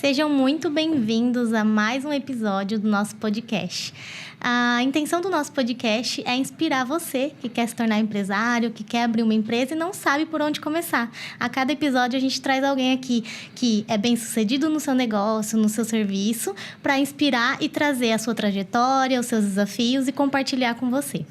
Sejam muito bem-vindos a mais um episódio do nosso podcast. A intenção do nosso podcast é inspirar você que quer se tornar empresário, que quer abrir uma empresa e não sabe por onde começar. A cada episódio a gente traz alguém aqui que é bem-sucedido no seu negócio, no seu serviço, para inspirar e trazer a sua trajetória, os seus desafios e compartilhar com você.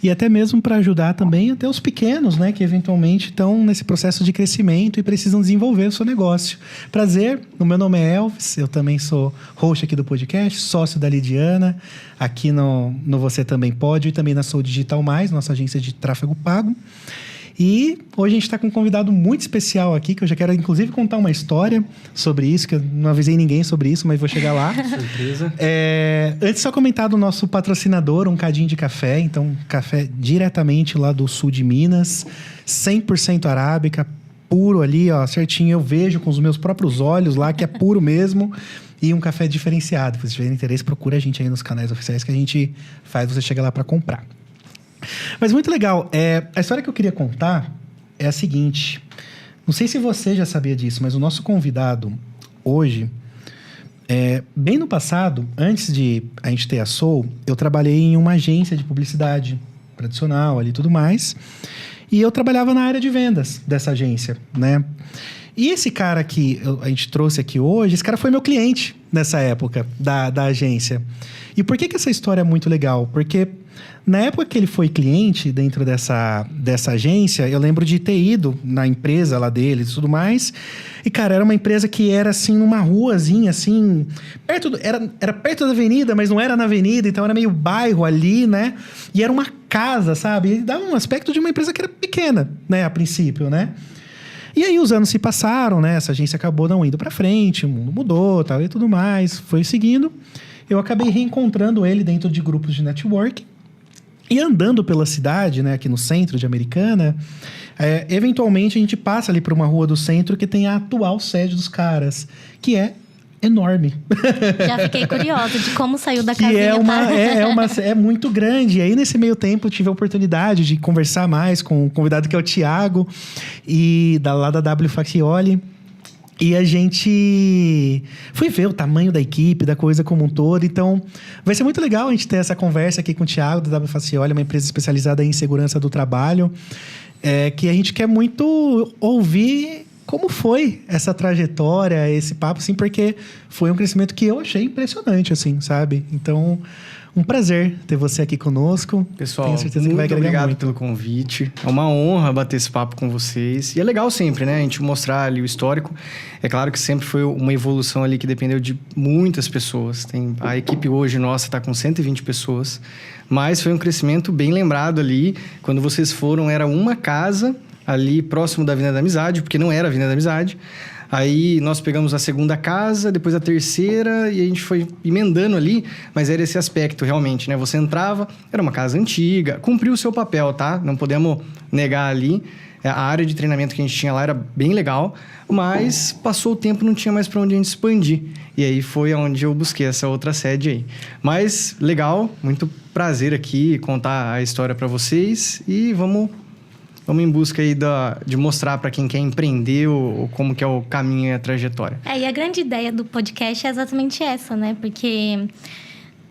E até mesmo para ajudar também até os pequenos, né? Que eventualmente estão nesse processo de crescimento e precisam desenvolver o seu negócio. Prazer, o meu nome é Elvis, eu também sou host aqui do podcast, sócio da Lidiana, aqui no Você Também Pode e também na Sou Digital Mais, nossa agência de tráfego pago. E hoje a gente está com um convidado muito especial aqui, que eu já quero inclusive contar uma história sobre isso, que eu não avisei ninguém sobre isso, mas vou chegar lá. Surpresa. Antes só comentar do nosso patrocinador, um Cadinho de Café. Então, café diretamente lá do sul de Minas, 100% arábica, puro ali, ó, certinho. Eu vejo com os meus próprios olhos lá, que é puro mesmo. E um café diferenciado. Se tiver interesse, procura a gente aí nos canais oficiais que a gente faz, você chega lá para comprar. Mas muito legal. A história que eu queria contar é a seguinte. Não sei se você já sabia disso, mas o nosso convidado hoje, bem no passado, antes de a gente ter a Soul, eu trabalhei em uma agência de publicidade tradicional ali e tudo mais. E eu trabalhava na área de vendas dessa agência, né? E esse cara que a gente trouxe aqui hoje, esse cara foi meu cliente nessa época da agência. E por que essa história é muito legal? Porque na época que ele foi cliente dentro dessa agência, eu lembro de ter ido na empresa lá deles e tudo mais. E, cara, era uma empresa que era, assim, numa ruazinha, assim... Era perto da avenida, mas não era na avenida. Então, era meio bairro ali, né? E era uma casa, sabe? E dava um aspecto de uma empresa que era pequena, né? A princípio, né? E aí, os anos se passaram, né? Essa agência acabou não indo pra frente, o mundo mudou, tal, e tudo mais. Foi seguindo. Eu acabei reencontrando ele dentro de grupos de networking. E andando pela cidade, né, aqui no centro de Americana, eventualmente a gente passa ali por uma rua do centro que tem a atual sede dos caras, que é enorme. Já fiquei curiosa de como saiu da casinha. É muito grande. E aí, nesse meio tempo, eu tive a oportunidade de conversar mais com o convidado que é o Thiago, lá da W Faccioli. E a gente foi ver o tamanho da equipe, da coisa como um todo. Então, vai ser muito legal a gente ter essa conversa aqui com o Thiago, da W Faccioli, uma empresa especializada em segurança do trabalho. Que a gente quer muito ouvir como foi essa trajetória, esse papo, assim, porque foi um crescimento que eu achei impressionante, assim, sabe? Então, um prazer ter você aqui conosco. Pessoal, tenho certeza que vai agregar obrigado muito. pelo convite. É uma honra bater esse papo com vocês. E é legal sempre, né? A gente mostrar ali o histórico. É claro que sempre foi uma evolução ali que dependeu de muitas pessoas. A equipe hoje nossa está com 120 pessoas. Mas foi um crescimento bem lembrado ali. Quando vocês foram, era uma casa ali próximo da Avenida da Amizade, porque não era a Avenida da Amizade. Aí nós pegamos a segunda casa, depois a terceira, e a gente foi emendando ali, mas era esse aspecto realmente, né? Você entrava, era uma casa antiga, cumpriu o seu papel, tá? Não podemos negar ali. A área de treinamento que a gente tinha lá era bem legal, mas passou o tempo, não tinha mais para onde a gente expandir. E aí foi onde eu busquei essa outra sede aí. Mas legal, muito prazer aqui contar a história para vocês e vamos em busca aí de mostrar para quem quer empreender como que é o caminho e a trajetória. E a grande ideia do podcast é exatamente essa, né? Porque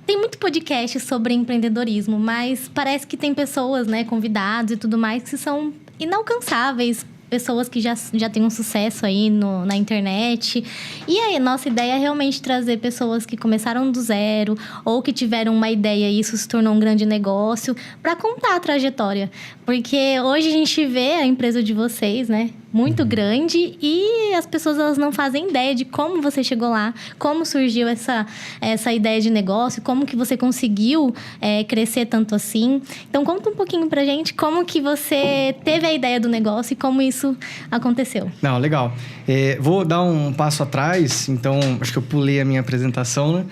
tem muito podcast sobre empreendedorismo, mas parece que tem pessoas, né, convidados e tudo mais, que são inalcançáveis. Pessoas que já têm um sucesso aí na internet. E aí, nossa ideia é realmente trazer pessoas que começaram do zero ou que tiveram uma ideia e isso se tornou um grande negócio para contar a trajetória. Porque hoje a gente vê a empresa de vocês, né? Muito grande e as pessoas elas não fazem ideia de como você chegou lá, como surgiu essa ideia de negócio, como que você conseguiu crescer tanto assim. Então, conta um pouquinho pra gente como que você teve a ideia do negócio e como isso aconteceu. Não, legal. Vou dar um passo atrás, então acho que eu pulei a minha apresentação, né?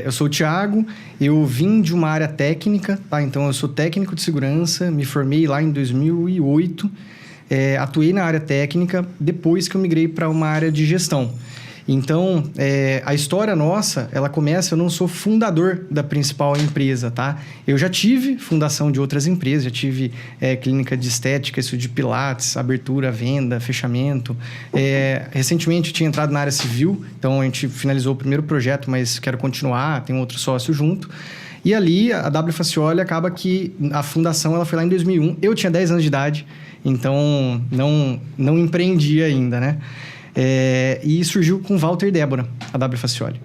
Eu sou o Thiago, eu vim de uma área técnica, tá? Então eu sou técnico de segurança, me formei lá em 2008, atuei na área técnica depois que eu migrei para uma área de gestão. Então, a história nossa, ela começa... Eu não sou fundador da principal empresa, tá? Eu já tive fundação de outras empresas, já tive clínica de estética, isso de pilates, abertura, venda, fechamento. Recentemente, eu tinha entrado na área civil, então a gente finalizou o primeiro projeto, mas quero continuar, tem outro sócio junto. E ali, a W Facioli acaba que a fundação ela foi lá em 2001. Eu tinha 10 anos de idade, então não empreendi ainda, né? E surgiu com Walter e Débora, a W Facioli.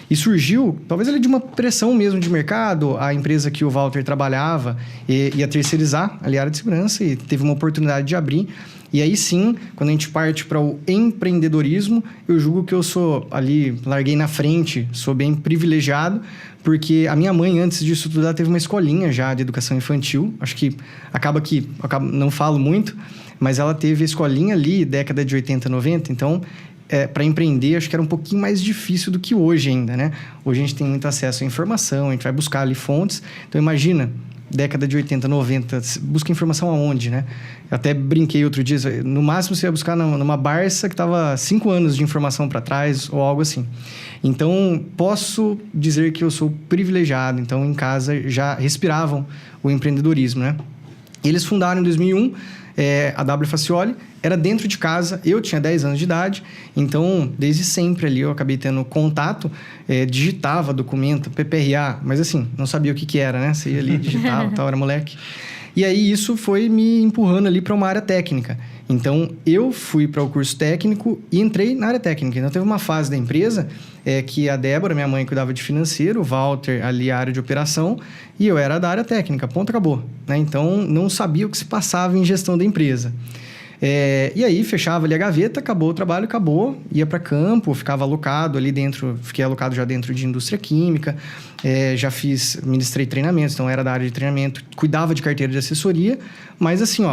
E surgiu, talvez ali de uma pressão mesmo de mercado, a empresa que o Walter trabalhava ia terceirizar ali a área de segurança e teve uma oportunidade de abrir. E aí sim, quando a gente parte para o empreendedorismo, eu julgo que eu sou ali, larguei na frente, sou bem privilegiado, porque a minha mãe, antes disso tudo, ela teve uma escolinha já de educação infantil. Acho que não falo muito, mas ela teve a escolinha ali, década de 80, 90, então... para empreender, acho que era um pouquinho mais difícil do que hoje ainda, né? Hoje a gente tem muito acesso à informação, a gente vai buscar ali fontes. Então, imagina, década de 80, 90, busca informação aonde, né? Eu até brinquei outro dia, no máximo você ia buscar numa Barça que estava 5 anos de informação para trás ou algo assim. Então, posso dizer que eu sou privilegiado. Então, em casa já respiravam o empreendedorismo, né? Eles fundaram em 2001 a W Facioli, era dentro de casa, eu tinha 10 anos de idade, então, desde sempre ali eu acabei tendo contato, digitava documento, PPRA, mas assim, não sabia o que era, né? Você ia ali, digitava, tal, era moleque. E aí, isso foi me empurrando ali para uma área técnica. Então, eu fui para o curso técnico e entrei na área técnica. Então, teve uma fase da empresa que a Débora, minha mãe, cuidava de financeiro, o Walter, ali, a área de operação, e eu era da área técnica, ponto, acabou. Né? Então, não sabia o que se passava em gestão da empresa. E aí, fechava ali a gaveta, acabou o trabalho, acabou, ia para campo, ficava alocado ali dentro, fiquei alocado já dentro de indústria química, ministrei treinamentos, então era da área de treinamento, cuidava de carteira de assessoria, mas assim,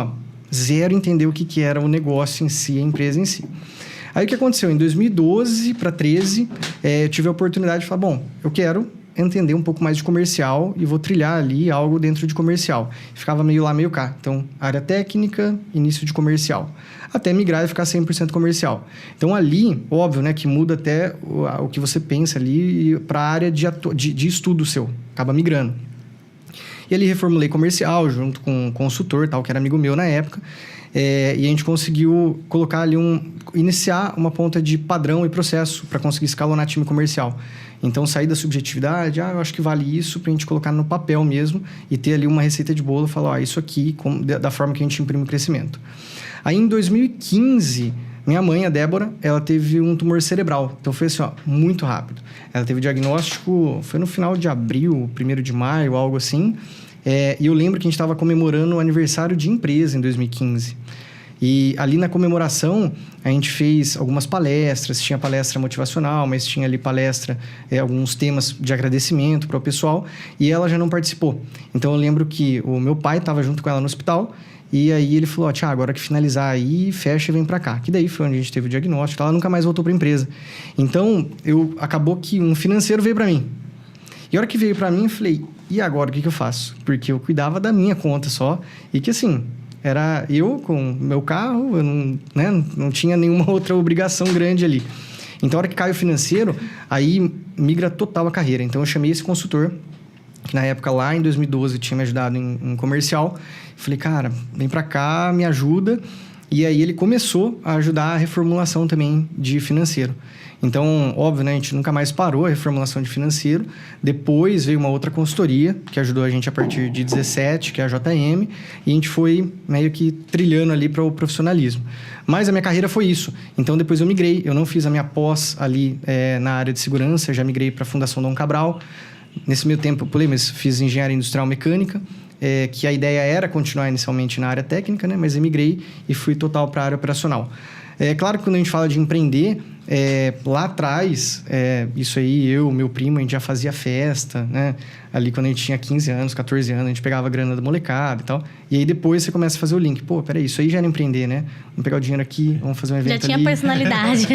zero entender o que era o negócio em si, a empresa em si. Aí, o que aconteceu? Em 2012 para 2013, eu tive a oportunidade de falar, bom, eu quero entender um pouco mais de comercial e vou trilhar ali algo dentro de comercial. Ficava meio lá, meio cá. Então, área técnica, início de comercial. Até migrar e ficar 100% comercial. Então, ali, óbvio, né, que muda até o que você pensa ali para a área de estudo seu. Acaba migrando. E ali reformulei comercial junto com um consultor, tal, que era amigo meu na época. E a gente conseguiu colocar ali iniciar uma ponta de padrão e processo para conseguir escalonar time comercial. Então, sair da subjetividade, eu acho que vale isso para a gente colocar no papel mesmo e ter ali uma receita de bolo e falar, isso aqui, da forma que a gente imprime o crescimento. Aí, em 2015, minha mãe, a Débora, ela teve um tumor cerebral. Então, foi assim, muito rápido. Ela teve o diagnóstico, foi no final de abril, 1º de maio, algo assim. E eu lembro que a gente estava comemorando o aniversário de empresa em 2015. E ali na comemoração, a gente fez algumas palestras, tinha palestra motivacional, mas tinha ali palestra, alguns temas de agradecimento para o pessoal, e ela já não participou. Então, eu lembro que o meu pai estava junto com ela no hospital, e aí ele falou, Tiago, agora que finalizar aí, fecha e vem para cá. Que daí foi onde a gente teve o diagnóstico, ela nunca mais voltou para a empresa. Então, acabou que um financeiro veio para mim. E a hora que veio para mim, eu falei, e agora o que eu faço? Porque eu cuidava da minha conta só, e que assim... Era eu com meu carro, eu não tinha nenhuma outra obrigação grande ali. Então, a hora que cai o financeiro, aí migra total a carreira. Então, eu chamei esse consultor, que na época, lá em 2012, tinha me ajudado em comercial. Falei, cara, vem pra cá, me ajuda. E aí, ele começou a ajudar a reformulação também de financeiro. Então, óbvio, né? A gente nunca mais parou a reformulação de financeiro. Depois veio uma outra consultoria, que ajudou a gente a partir de 17, que é a JM. E a gente foi meio que trilhando ali para o profissionalismo. Mas a minha carreira foi isso. Então, depois eu migrei. Eu não fiz a minha pós ali na área de segurança. Já migrei para a Fundação Dom Cabral. Nesse meio tempo, eu pulei, mas fiz engenharia industrial mecânica. Que a ideia era continuar inicialmente na área técnica, né? Mas eu migrei e fui total para a área operacional. Claro que quando a gente fala de empreender, lá atrás, isso aí, meu primo, a gente já fazia festa, né? Ali quando a gente tinha 15 anos, 14 anos, a gente pegava a grana da molecada e tal. E aí depois você começa a fazer o link. Pô, peraí, isso aí já era empreender, né? Vamos pegar o dinheiro aqui, vamos fazer um evento ali. Já tinha personalidade.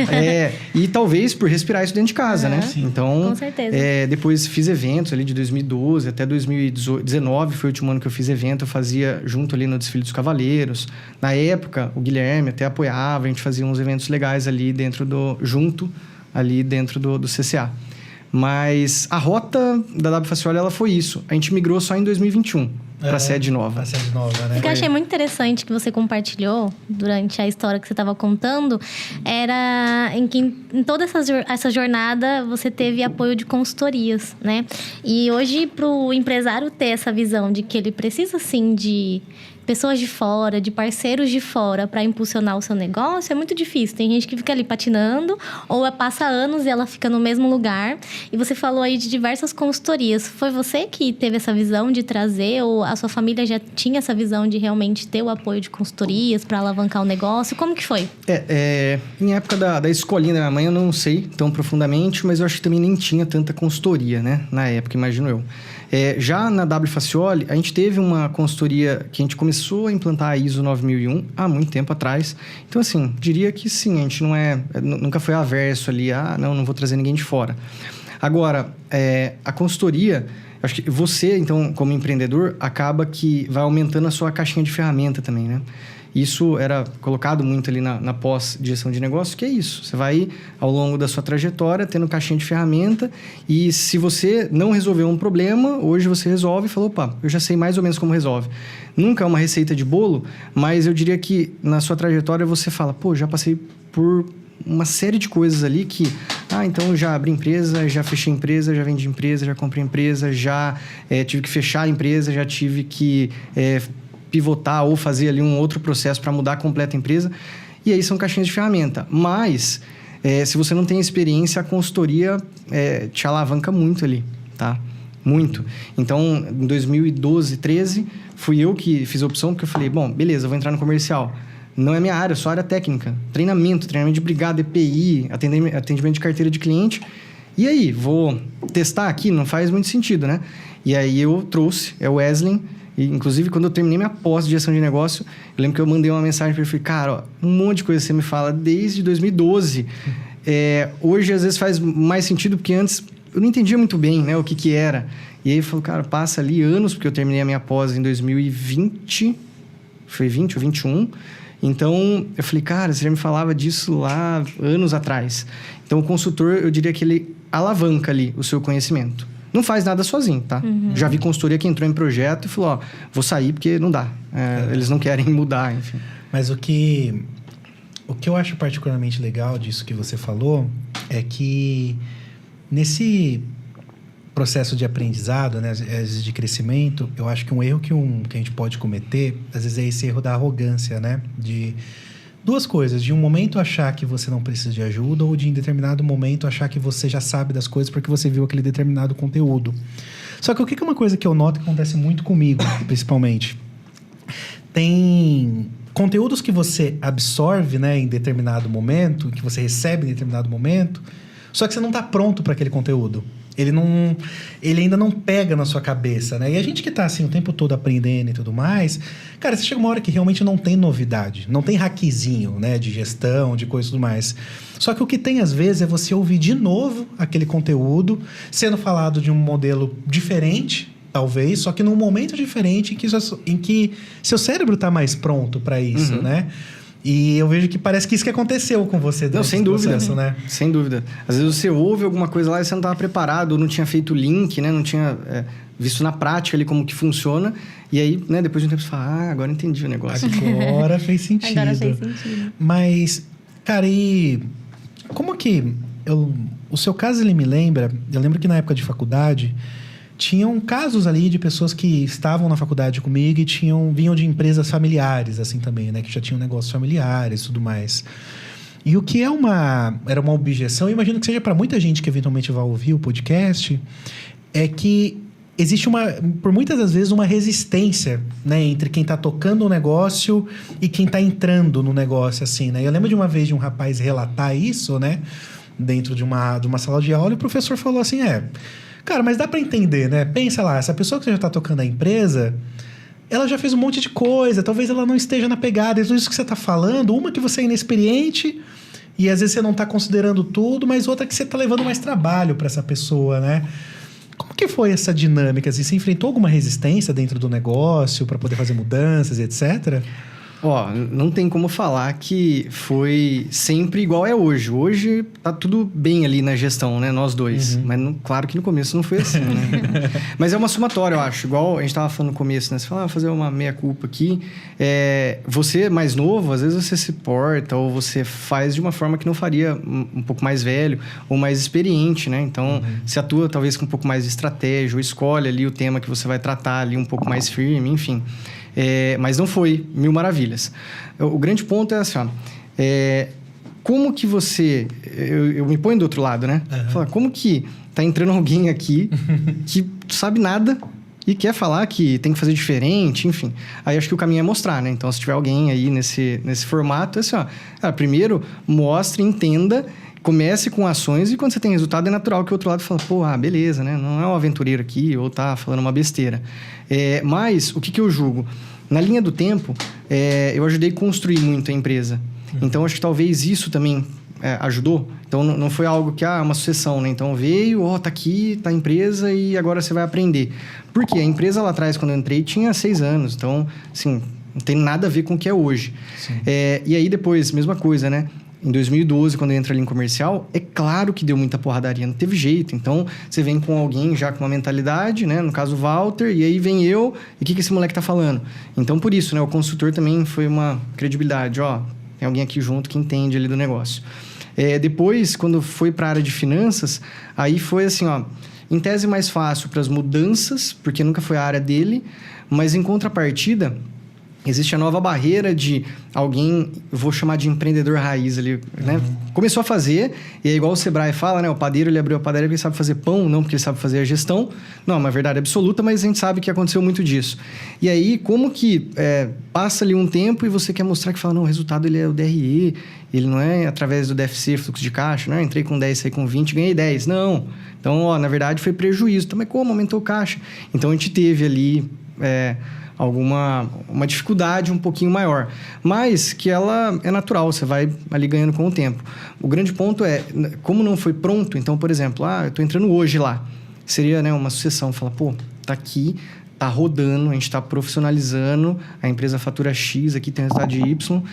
E talvez por respirar isso dentro de casa, né? Sim. Então, com certeza. Depois fiz eventos ali de 2012 até 2019, foi o último ano que eu fiz evento. Eu fazia junto ali no Desfile dos Cavaleiros. Na época, o Guilherme até apoiava, a gente fazia uns eventos legais ali junto ali dentro do CCA. Mas a rota da W Facioli, ela foi isso. A gente migrou só em 2021 para a sede nova. Para a sede nova, né? O que eu achei muito interessante que você compartilhou durante a história que você estava contando era em que em toda essa jornada você teve apoio de consultorias, né? E hoje, para o empresário ter essa visão de que ele precisa, sim, de pessoas de fora, de parceiros de fora para impulsionar o seu negócio, é muito difícil. Tem gente que fica ali patinando ou passa anos e ela fica no mesmo lugar. E você falou aí de diversas consultorias. Foi você que teve essa visão de trazer ou a sua família já tinha essa visão de realmente ter o apoio de consultorias para alavancar o negócio? Como que foi? Em época da escolinha da minha mãe, eu não sei tão profundamente, mas eu acho que também nem tinha tanta consultoria, né? Na época, imagino eu. Já na W Facioli, a gente teve uma consultoria que a gente começou a implantar a ISO 9001 há muito tempo atrás. Então, assim, diria que sim, a gente nunca foi averso ali, não vou trazer ninguém de fora. Agora, a consultoria, acho que você, então, como empreendedor, acaba que vai aumentando a sua caixinha de ferramenta também, né? Isso era colocado muito ali na pós-gestão de negócio, que é isso. Você vai, ao longo da sua trajetória, tendo caixinha de ferramenta e se você não resolveu um problema, hoje você resolve e falou, opa, eu já sei mais ou menos como resolve. Nunca é uma receita de bolo, mas eu diria que na sua trajetória você fala, pô, já passei por uma série de coisas ali que... então eu já abri empresa, já fechei empresa, já vendi empresa, já comprei empresa, já tive que fechar a empresa, já tive que... pivotar ou fazer ali um outro processo para mudar completa a empresa. E aí são caixinhas de ferramenta. Mas, se você não tem experiência, a consultoria te alavanca muito ali, tá? Muito. Então, em 2012, 2013, fui eu que fiz a opção, porque eu falei, bom, beleza, eu vou entrar no comercial. Não é minha área, só área técnica. Treinamento de brigada, EPI, atendimento de carteira de cliente. E aí, vou testar aqui? Não faz muito sentido, né? E aí eu trouxe, o Wesley. E, inclusive, quando eu terminei minha pós de gestão de negócio, eu lembro que eu mandei uma mensagem para ele e falei, cara, ó, um monte de coisa que você me fala desde 2012. Hoje, às vezes, faz mais sentido, porque antes eu não entendia muito bem, né, o que era. E aí ele falou, cara, passa ali anos, porque eu terminei a minha pós em 2020, foi 20 ou 21. Então, eu falei, cara, você já me falava disso lá anos atrás. Então, o consultor, eu diria que ele alavanca ali o seu conhecimento. Não faz nada sozinho, tá? Uhum. Já vi consultoria que entrou em projeto e falou, vou sair porque não dá. Eles não querem mudar, enfim. Mas o que eu acho particularmente legal disso que você falou é que nesse processo de aprendizado, né, às vezes de crescimento, eu acho que um erro que a gente pode cometer, às vezes é esse erro da arrogância, né? De duas coisas, de um momento achar que você não precisa de ajuda ou de em determinado momento achar que você já sabe das coisas porque você viu aquele determinado conteúdo. Só que o que é uma coisa que eu noto que acontece muito comigo, principalmente? Tem conteúdos que você absorve, né, em determinado momento, que você recebe em determinado momento, só que você não está pronto para aquele conteúdo. Ele ainda não pega na sua cabeça, né? E a gente que tá assim o tempo todo aprendendo e tudo mais, cara, você chega uma hora que realmente não tem novidade, não tem hackzinho, né? De gestão, de coisa e tudo mais. Só que o que tem às vezes é você ouvir de novo aquele conteúdo sendo falado de um modelo diferente, talvez, só que num momento diferente em que seu cérebro tá mais pronto para isso, né? E eu vejo que parece que isso que aconteceu com você durante esse processo, né? Sem dúvida. Às vezes você ouve alguma coisa lá e você não estava preparado, ou não tinha feito o link, né? Não tinha visto na prática ali como que funciona. E aí, né, depois de um tempo você fala, agora entendi o negócio. Agora fez sentido. Agora fez sentido. Mas, cara, e como que... o seu caso, ele me lembra... Eu lembro que na época de faculdade... Tinham casos ali de pessoas que estavam na faculdade comigo e vinham de empresas familiares, assim, também, né? Que já tinham negócios familiares e tudo mais. E o que era uma objeção, eu imagino que seja para muita gente que eventualmente vai ouvir o podcast, é que existe por muitas das vezes, uma resistência, né? Entre quem está tocando o negócio e quem está entrando no negócio, assim, né? Eu lembro de uma vez de um rapaz relatar isso, né? Dentro de uma sala de aula, e o professor falou assim, cara, mas dá para entender, né? Pensa lá, essa pessoa que já está tocando a empresa, ela já fez um monte de coisa, talvez ela não esteja na pegada. Então, isso que você está falando, uma que você é inexperiente e às vezes você não está considerando tudo, mas outra que você está levando mais trabalho para essa pessoa, né? Como que foi essa dinâmica? Assim, você enfrentou alguma resistência dentro do negócio para poder fazer mudanças, etc.? Ó, não tem como falar que foi sempre igual é hoje. Hoje tá tudo bem ali na gestão, né? Nós dois. Mas claro que no começo não foi assim, né? Mas é uma somatória, eu acho. Igual a gente tava falando no começo, né? Você fala, fazer uma meia-culpa aqui. Você mais novo, às vezes você se porta ou você faz de uma forma que não faria um pouco mais velho ou mais experiente, né? Então, você atua talvez com um pouco mais de estratégia ou escolhe ali o tema que você vai tratar ali um pouco mais firme, enfim. Mas não foi mil maravilhas. O grande ponto é assim, ó, como que você... Eu me ponho do outro lado, né? Fala, como que tá entrando alguém aqui que sabe nada e quer falar que tem que fazer diferente, enfim. Aí acho que o caminho é mostrar, né? Então, se tiver alguém aí nesse formato, é assim, ó, primeiro mostre, entenda, comece com ações e quando você tem resultado é natural que o outro lado fala, pô, beleza, né? Não é um aventureiro aqui ou tá falando uma besteira. Mas o que eu julgo? Na linha do tempo, eu ajudei a construir muito a empresa. Então, acho que talvez isso também ajudou. Então, não foi algo que, uma sucessão, né? Então, veio, tá aqui, tá a empresa e agora você vai aprender. Por quê? A empresa lá atrás, quando eu entrei, tinha 6 anos. Então, assim, não tem nada a ver com o que é hoje. E aí, depois, mesma coisa, né? Em 2012, quando eu entro ali em comercial, é claro que deu muita porradaria, não teve jeito. Então, você vem com alguém já com uma mentalidade, né? No caso, o Walter, e aí vem eu, e o que esse moleque tá falando? Então, por isso, né? O consultor também foi uma credibilidade. Tem alguém aqui junto que entende ali do negócio. Depois, quando foi para a área de finanças, aí foi assim, em tese mais fácil para as mudanças, porque nunca foi a área dele, mas em contrapartida... Existe a nova barreira de alguém, vou chamar de empreendedor raiz ali, né? Começou a fazer, e é igual o Sebrae fala, né? O padeiro, ele abriu a padaria porque ele sabe fazer pão, não porque ele sabe fazer a gestão. Não, é uma verdade absoluta, mas a gente sabe que aconteceu muito disso. E aí, como que passa ali um tempo e você quer mostrar que fala, não, o resultado ele é o DRE, ele não é através do DFC, fluxo de caixa, né? Entrei com 10, saí com 20, ganhei 10. Não. Então, na verdade, foi prejuízo. Então, mas como? Aumentou o caixa. Então, a gente teve ali... uma dificuldade um pouquinho maior, mas que ela é natural, você vai ali ganhando com o tempo. O grande ponto é, como não foi pronto, então, por exemplo, eu estou entrando hoje lá, seria, né, uma sucessão, falar, pô, tá aqui, tá rodando, a gente está profissionalizando, a empresa fatura X, aqui tem resultado de Y,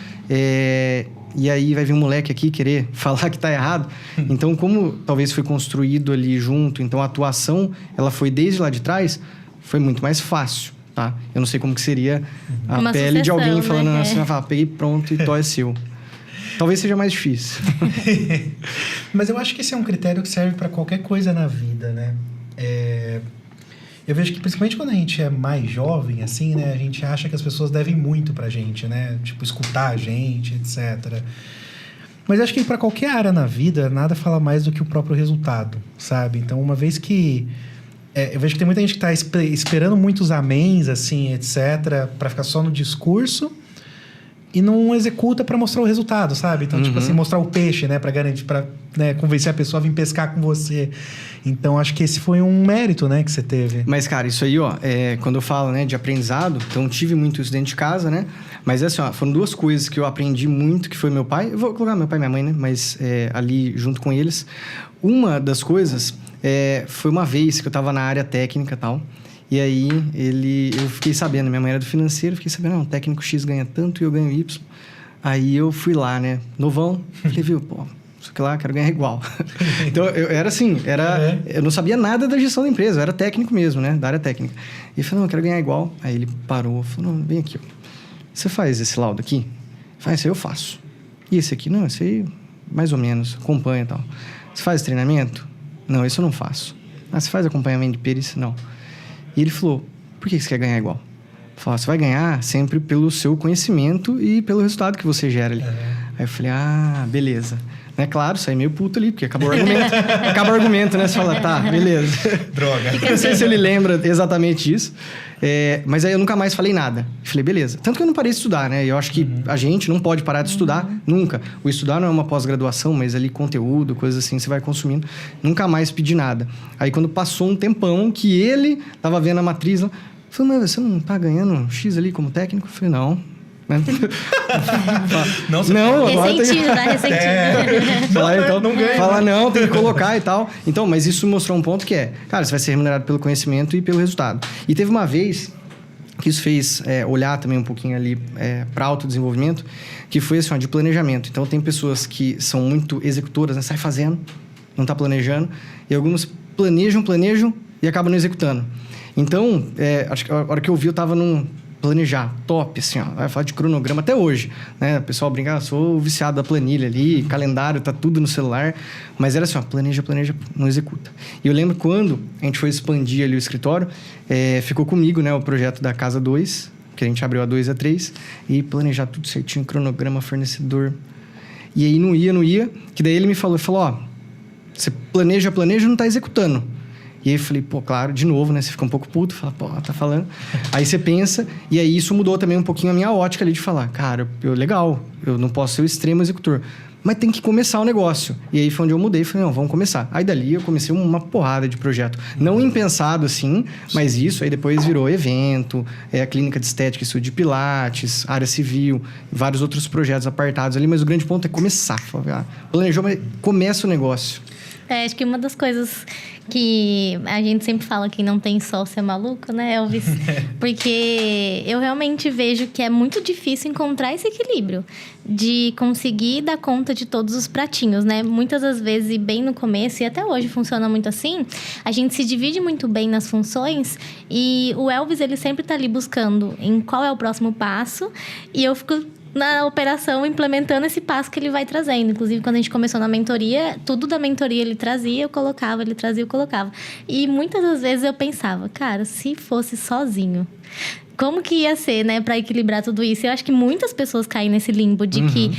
e aí vai vir um moleque aqui querer falar que tá errado. Então, como talvez foi construído ali junto, então a atuação, ela foi desde lá de trás, foi muito mais fácil. Tá? Eu não sei como que seria a uma pele de alguém falando né? assim, peguei pronto e tó é seu. Talvez seja mais difícil. Mas eu acho que esse é um critério que serve para qualquer coisa na vida, né? Eu vejo que principalmente quando a gente é mais jovem, assim, né? A gente acha que as pessoas devem muito pra gente, né? Tipo, escutar a gente, etc. Mas eu acho que para qualquer área na vida, nada fala mais do que o próprio resultado, sabe? Então, uma vez que... eu vejo que tem muita gente que está esperando muitos améns, assim, etc., para ficar só no discurso e não executa para mostrar o resultado, sabe? Então, tipo assim, mostrar o peixe, né? Para garantir, para convencer a pessoa a vir pescar com você. Então, acho que esse foi um mérito, né? Que você teve. Mas, cara, isso aí, quando eu falo, né, de aprendizado, então tive muito isso dentro de casa, né? Mas, assim, foram 2 coisas que eu aprendi muito, que foi meu pai. Eu vou colocar meu pai e minha mãe, né? Mas ali junto com eles. Uma das coisas... foi uma vez que eu estava na área técnica e tal, e aí eu fiquei sabendo, minha mãe era do financeiro, fiquei sabendo, o técnico X ganha tanto e eu ganho Y. Aí eu fui lá, né, novão, falei, viu, pô, isso aqui lá, quero ganhar igual. Então, eu era assim, eu não sabia nada da gestão da empresa, eu era técnico mesmo, né, da área técnica. E eu falei, não, eu quero ganhar igual. Aí ele parou, falou, não, vem aqui, ó. Você faz esse laudo aqui? Esse aí eu faço. E esse aqui? Não, esse aí, mais ou menos, acompanha e tal. Você faz treinamento? Não, isso eu não faço. Você faz acompanhamento de perícia? Não. E ele falou, por que você quer ganhar igual? Falou, você vai ganhar sempre pelo seu conhecimento e pelo resultado que você gera ali. Aí eu falei, beleza. Né? Claro, saí meio puto ali, porque acabou o argumento. Acaba o argumento, né? Você fala, tá, beleza. Droga. Não sei se ele lembra exatamente isso. Mas aí eu nunca mais falei nada. Falei, beleza. Tanto que eu não parei de estudar, né? Eu acho que a gente não pode parar de estudar nunca. O estudar não é uma pós-graduação, mas ali conteúdo, coisas assim, você vai consumindo. Nunca mais pedi nada. Aí quando passou um tempão que ele tava vendo a matriz lá, falei, mas você não tá ganhando X ali como técnico? Eu falei, não. Não, ressentido, tá ressentido. Não ganha. Fala, não, tem que colocar e tal. Então, mas isso mostrou um ponto que cara, você vai ser remunerado pelo conhecimento e pelo resultado. E teve uma vez que isso fez olhar também um pouquinho ali para autodesenvolvimento, que foi assim, de planejamento. Então, tem pessoas que são muito executoras, né? Sai fazendo, não está planejando. E algumas planejam e acabam não executando. Então, acho que a hora que eu vi, eu estava num planejar, top, assim, ó. Vai falar de cronograma até hoje, né? O pessoal brinca, sou viciado da planilha ali, calendário, tá tudo no celular. Mas era assim, ó, planeja, não executa. E eu lembro quando a gente foi expandir ali o escritório, ficou comigo, né, o projeto da Casa 2, que a gente abriu a 2 a 3, e planejar tudo certinho, cronograma, fornecedor. E aí não ia, que daí ele me falou, ó, você planeja, não tá executando. E aí eu falei, pô, claro, de novo, né? Você fica um pouco puto, fala, pô, tá falando. Aí você pensa, e aí isso mudou também um pouquinho a minha ótica ali de falar, cara, legal, eu não posso ser o extremo executor, mas tem que começar o negócio. E aí foi onde eu mudei, falei, não, vamos começar. Aí dali eu comecei uma porrada de projeto. Não impensado assim, mas isso aí depois virou evento, a clínica de estética, estúdio de pilates, área civil, vários outros projetos apartados ali, mas o grande ponto é começar. Planejou, mas começa o negócio. Acho que uma das coisas que a gente sempre fala que não tem sócio é maluco, né, Elvis? Porque eu realmente vejo que é muito difícil encontrar esse equilíbrio de conseguir dar conta de todos os pratinhos, né? Muitas das vezes, e bem no começo, e até hoje funciona muito assim, a gente se divide muito bem nas funções e o Elvis, ele sempre tá ali buscando em qual é o próximo passo e eu fico na operação, implementando esse passo que ele vai trazendo. Inclusive, quando a gente começou na mentoria, tudo da mentoria ele trazia, eu colocava, ele trazia, eu colocava. E muitas das vezes eu pensava, cara, se fosse sozinho, como que ia ser, né, para equilibrar tudo isso? Eu acho que muitas pessoas caem nesse limbo de que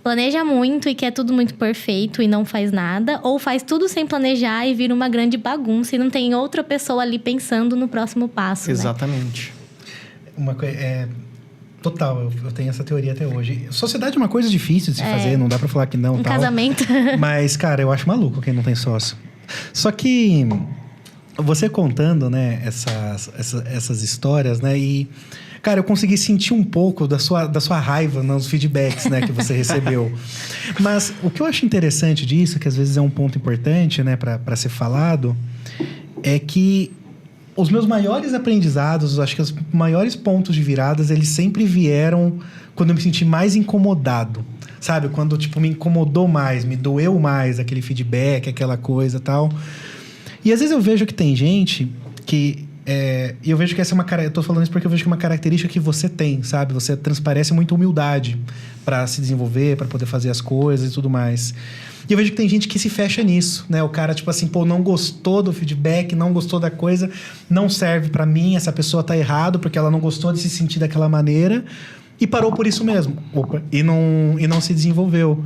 planeja muito e quer tudo muito perfeito e não faz nada, ou faz tudo sem planejar e vira uma grande bagunça e não tem outra pessoa ali pensando no próximo passo. Exatamente. Né? Total, eu tenho essa teoria até hoje. Sociedade é uma coisa difícil de se fazer, não dá pra falar que não. Um tal. Casamento. Mas, cara, eu acho maluco quem não tem sócio. Só que você contando, né, essas histórias, né, e... Cara, eu consegui sentir um pouco da sua raiva nos feedbacks, né, que você recebeu. Mas o que eu acho interessante disso, que às vezes é um ponto importante, né, pra ser falado, é que os meus maiores aprendizados, acho que os maiores pontos de viradas, eles sempre vieram quando eu me senti mais incomodado. Sabe? Quando, tipo, me incomodou mais, me doeu mais aquele feedback, aquela coisa e tal. E às vezes eu vejo que tem gente que... E eu vejo que essa é uma... Eu tô falando isso porque eu vejo que é uma característica que você tem, sabe? Você transparece muita humildade para se desenvolver, para poder fazer as coisas e tudo mais. E eu vejo que tem gente que se fecha nisso, né? O cara, tipo assim, pô, não gostou do feedback, não gostou da coisa, não serve para mim, essa pessoa tá errado porque ela não gostou de se sentir daquela maneira e parou por isso mesmo. E não se desenvolveu.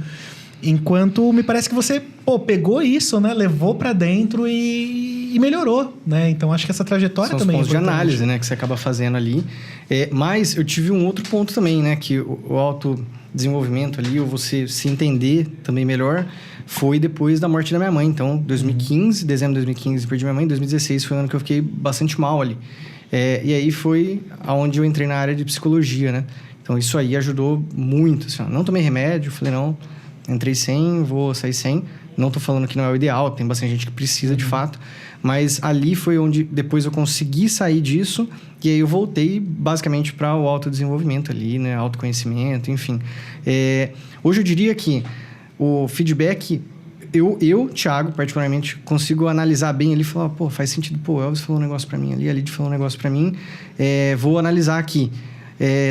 Enquanto me parece que você, pegou isso, né? Levou para dentro e melhorou, né? Então, acho que essa trajetória são também os pontos de análise, né? Que você acaba fazendo ali. Mas eu tive um outro ponto também, né? Que o autodesenvolvimento ali, ou você se entender também melhor, foi depois da morte da minha mãe. Então, 2015, dezembro de 2015, perdi minha mãe. 2016 foi o ano que eu fiquei bastante mal ali. E aí foi aonde eu entrei na área de psicologia, né? Então, isso aí ajudou muito. Assim, não tomei remédio, falei, não... Entrei sem, vou sair sem. Não tô falando que não é o ideal, tem bastante gente que precisa de fato. Mas ali foi onde depois eu consegui sair disso. E aí eu voltei basicamente para o autodesenvolvimento ali, né? Autoconhecimento, enfim. Hoje eu diria que o feedback... Eu, Thiago, particularmente, consigo analisar bem ali e falar, faz sentido. O Elvis falou um negócio para mim ali, a Lid falou um negócio para mim. Vou analisar aqui.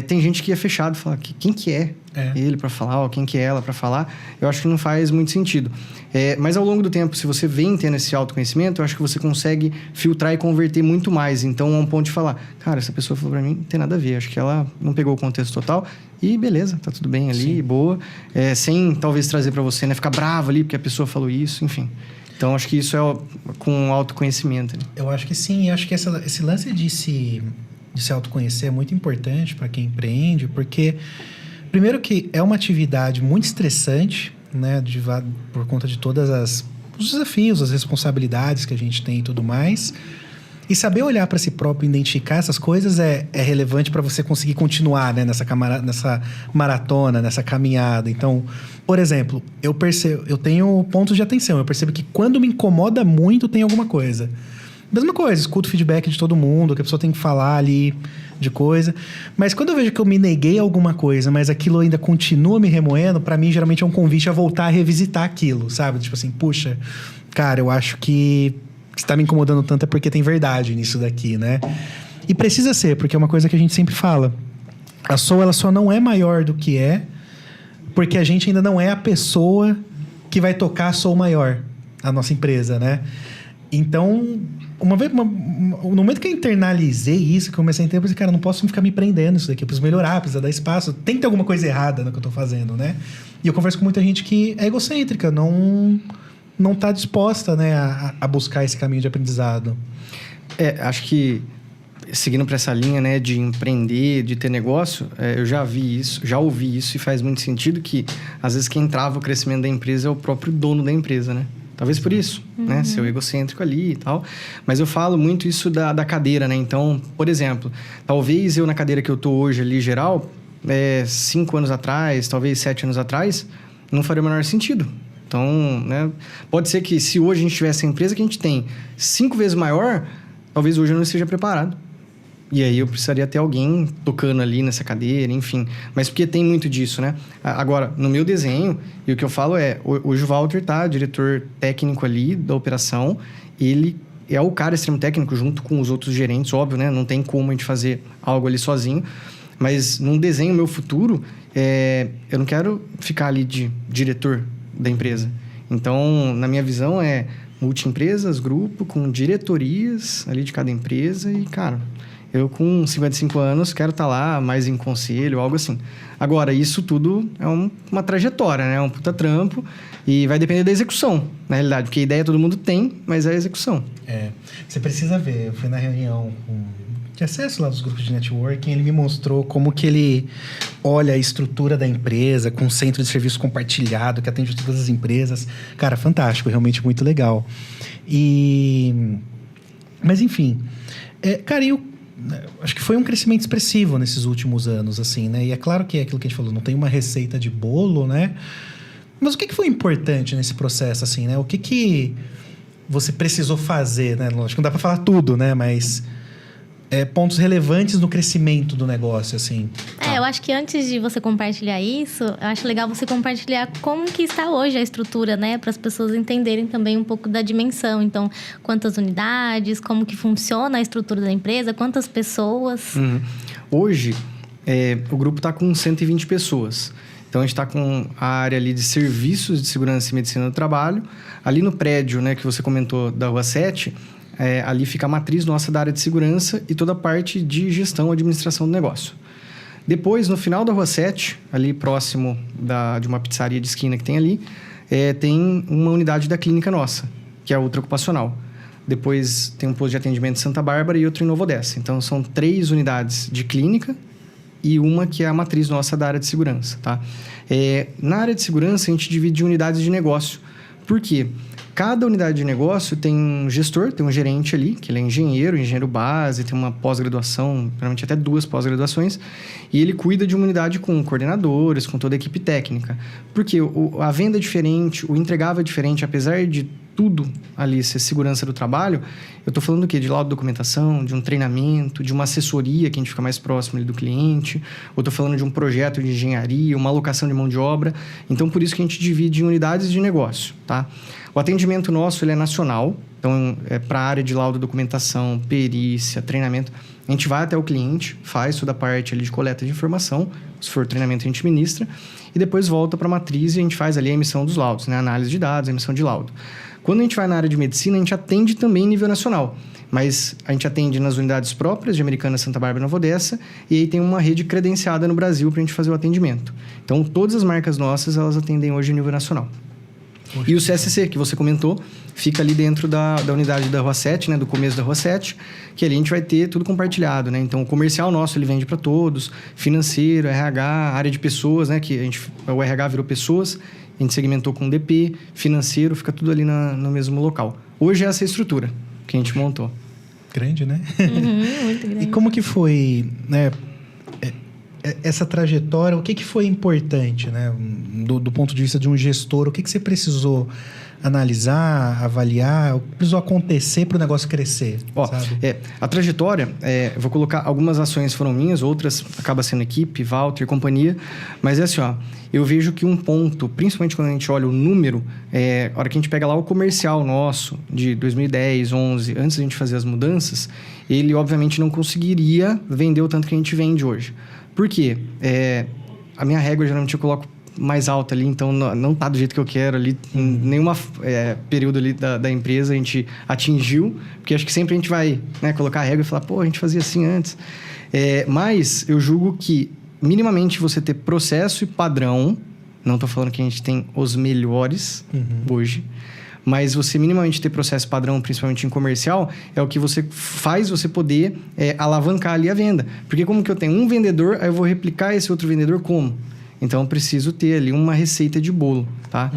Tem gente que é fechado e fala, quem que é ele para falar, ou quem que é ela para falar? Eu acho que não faz muito sentido. Mas ao longo do tempo, se você vem tendo esse autoconhecimento, eu acho que você consegue filtrar e converter muito mais. Então, a um ponto de falar, cara, essa pessoa falou para mim, não tem nada a ver. Acho que ela não pegou o contexto total. E beleza, tá tudo bem ali, sim, boa. Sem talvez trazer para você, né? Ficar bravo ali porque a pessoa falou isso, enfim. Então, acho que isso é com autoconhecimento. Né? Eu acho que sim. Acho que esse lance de se autoconhecer é muito importante para quem empreende, porque, primeiro que é uma atividade muito estressante, né, por conta de todos os desafios, as responsabilidades que a gente tem e tudo mais. E saber olhar para si próprio e identificar essas coisas é relevante para você conseguir continuar, né, nessa maratona, nessa caminhada. Então, por exemplo, eu tenho pontos de atenção. Eu percebo que quando me incomoda muito, tem alguma coisa. mesma coisa, escuto o feedback de todo mundo, que a pessoa tem que falar ali de coisa. Mas quando eu vejo que eu me neguei a alguma coisa, mas aquilo ainda continua me remoendo, pra mim, geralmente é um convite a voltar a revisitar aquilo, sabe? Tipo assim, puxa, cara, eu acho que se tá me incomodando tanto é porque tem verdade nisso daqui, né? E precisa ser, porque é uma coisa que a gente sempre fala. A Soul, ela só não é maior do que é, porque a gente ainda não é a pessoa que vai tocar a Soul maior, a nossa empresa, né? Então, no momento que eu internalizei isso, que eu comecei a entender, eu pensei, cara, eu não posso ficar me prendendo isso daqui, eu preciso melhorar, preciso dar espaço, tem que ter alguma coisa errada no que eu tô fazendo, né? E eu converso com muita gente que é egocêntrica, não tá disposta, né, a buscar esse caminho de aprendizado. Acho que seguindo para essa linha, né, de empreender, de ter negócio, eu já ouvi isso e faz muito sentido que, às vezes, quem trava o crescimento da empresa é o próprio dono da empresa, né? Talvez por isso, né? Ser o egocêntrico ali e tal. Mas eu falo muito isso da cadeira, né? Então, por exemplo, talvez eu na cadeira que eu tô hoje ali, geral, 5 anos atrás, talvez 7 anos atrás, não faria o menor sentido. Então, né? Pode ser que se hoje a gente tivesse a empresa que a gente tem 5 vezes maior, talvez hoje eu não esteja preparado. E aí eu precisaria ter alguém tocando ali nessa cadeira, enfim. Mas porque tem muito disso, né? Agora, no meu desenho, e o que eu falo hoje o Walter tá, diretor técnico ali da operação, ele é o cara extremo técnico junto com os outros gerentes, óbvio, né? Não tem como a gente fazer algo ali sozinho. Mas num desenho meu futuro, eu não quero ficar ali de diretor da empresa. Então, na minha visão, multi-empresas, grupo, com diretorias ali de cada empresa e, cara... Eu, com 55 anos, quero estar lá mais em conselho, algo assim. Agora, isso tudo é uma trajetória, né? É um puta trampo e vai depender da execução, na realidade. Porque a ideia todo mundo tem, mas é a execução. Você precisa ver. Eu fui na reunião de acesso lá dos grupos de networking, ele me mostrou como que ele olha a estrutura da empresa, com centro de serviço compartilhado, que atende todas as empresas. Cara, fantástico, realmente muito legal. Mas, enfim... cara, acho que foi um crescimento expressivo nesses últimos anos, assim, né? E é claro que é aquilo que a gente falou, não tem uma receita de bolo, né? Mas o que foi importante nesse processo, assim, né? O que você precisou fazer, né? Acho que não dá para falar tudo, né? Mas pontos relevantes no crescimento do negócio, assim. Eu acho que antes de você compartilhar isso, eu acho legal você compartilhar como que está hoje a estrutura, né? Para as pessoas entenderem também um pouco da dimensão. Então, quantas unidades, como que funciona a estrutura da empresa, quantas pessoas. Hoje, o grupo está com 120 pessoas. Então, a gente está com a área ali de serviços de segurança e medicina do trabalho. Ali no prédio, né, que você comentou, da Rua 7... ali fica a matriz nossa da área de segurança e toda a parte de gestão e administração do negócio. Depois, no final da Rua 7, ali próximo de uma pizzaria de esquina que tem ali, tem uma unidade da clínica nossa, que é a outra ocupacional. Depois tem um posto de atendimento em Santa Bárbara e outro em Nova Odessa. Então, são 3 unidades de clínica e uma que é a matriz nossa da área de segurança, tá? Na área de segurança, a gente divide em unidades de negócio. Por quê? Cada unidade de negócio tem um gestor, tem um gerente ali, que ele é engenheiro base, tem uma pós-graduação, geralmente até 2 pós-graduações, e ele cuida de uma unidade com coordenadores, com toda a equipe técnica. Porque a venda é diferente, o entregável é diferente, apesar de tudo ali ser segurança do trabalho, eu estou falando do quê? De laudo de documentação, de um treinamento, de uma assessoria que a gente fica mais próximo ali do cliente, ou estou falando de um projeto de engenharia, uma alocação de mão de obra. Então, por isso que a gente divide em unidades de negócio, tá? O atendimento nosso, ele é nacional, então, para a área de laudo, documentação, perícia, treinamento, a gente vai até o cliente, faz toda a parte ali de coleta de informação, se for treinamento a gente ministra, e depois volta para a matriz e a gente faz ali a emissão dos laudos, né? Análise de dados, a emissão de laudo. Quando a gente vai na área de medicina, a gente atende também em nível nacional, mas a gente atende nas unidades próprias de Americana, Santa Bárbara e Nova Odessa, e aí tem uma rede credenciada no Brasil para a gente fazer o atendimento. Então, todas as marcas nossas, elas atendem hoje em nível nacional. E o CSC, que você comentou, fica ali dentro da unidade da Rua 7, né? Do começo da Rua 7, que ali a gente vai ter tudo compartilhado, né? Então, o comercial nosso, ele vende para todos, financeiro, RH, área de pessoas, né? Que o RH virou pessoas, a gente segmentou com DP, financeiro, fica tudo ali no mesmo local. Hoje é essa estrutura que a gente montou. Grande, né? Muito grande. E como que foi, né? essa trajetória, o que foi importante, né? Do ponto de vista de um gestor, o que você precisou analisar, avaliar, o que precisou acontecer para o negócio crescer? Sabe? A trajetória, eu vou colocar algumas ações foram minhas, outras acaba sendo equipe, Walter, companhia, mas é assim, eu vejo que um ponto, principalmente quando a gente olha o número, a hora que a gente pega lá o comercial nosso de 2010, 11, antes da gente fazer as mudanças, ele obviamente não conseguiria vender o tanto que a gente vende hoje. Por quê? A minha régua geralmente eu coloco mais alta ali, então não tá do jeito que eu quero ali, em nenhuma período ali da empresa a gente atingiu, porque acho que sempre a gente vai, né, colocar a régua e falar, pô, a gente fazia assim antes. Mas eu julgo que minimamente você ter processo e padrão, não tô falando que a gente tem os melhores hoje, mas você minimamente ter processo padrão, principalmente em comercial, é o que você faz você poder alavancar ali a venda. Porque como que eu tenho um vendedor, aí eu vou replicar esse outro vendedor como? Então, eu preciso ter ali uma receita de bolo, tá?